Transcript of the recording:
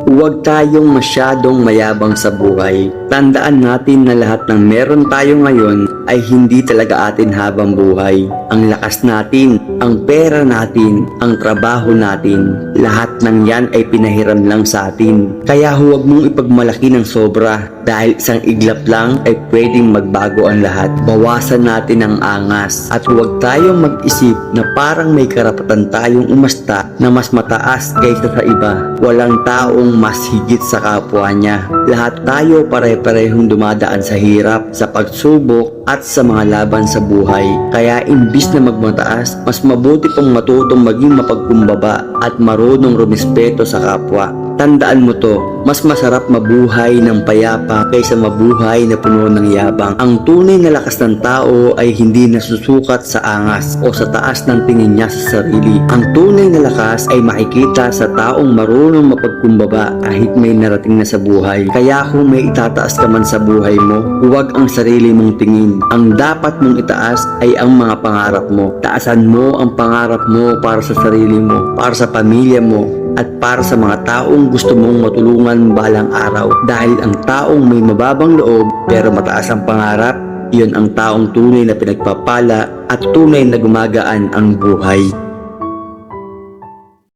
Huwag tayong masyadong mayabang sa buhay. Tandaan natin na lahat ng meron tayo ngayon ay hindi talaga atin habang buhay. Ang lakas natin, ang pera natin, ang trabaho natin, lahat ng yan ay pinahiram lang sa atin. Kaya huwag mong ipagmalaki ng sobra dahil isang iglap lang ay pwedeng magbago ang lahat. Bawasan natin ang angas at huwag tayong mag-isip na parang may karapatan tayong umasta na mas mataas kaysa sa iba. Walang taong mas higit sa kapwa niya. Lahat tayo pare-parehong dumadaan sa hirap, sa pagsubok at sa mga laban sa buhay. Kaya imbis na magmataas, mas mabuti pong matutong maging mapagkumbaba at marunong rumispeto sa kapwa. Tandaan mo to, mas masarap mabuhay ng payapa kaysa mabuhay na puno ng yabang. Ang tunay na lakas ng tao ay hindi nasusukat sa angas o sa taas ng tingin niya sa sarili. Ang tunay na lakas ay makikita sa taong marunong mapagkumbaba kahit may narating na sa buhay. Kaya kung may itataas ka man sa buhay mo, huwag ang sarili mong tingin. Ang dapat mong itaas ay ang mga pangarap mo. Taasan mo ang pangarap mo para sa sarili mo, para sa pamilya mo, at para sa mga taong gusto mong matulungan balang araw. Dahil ang taong may mababang loob pero mataas ang pangarap, iyon ang taong tunay na pinagpapala at tunay na gumagaan ang buhay.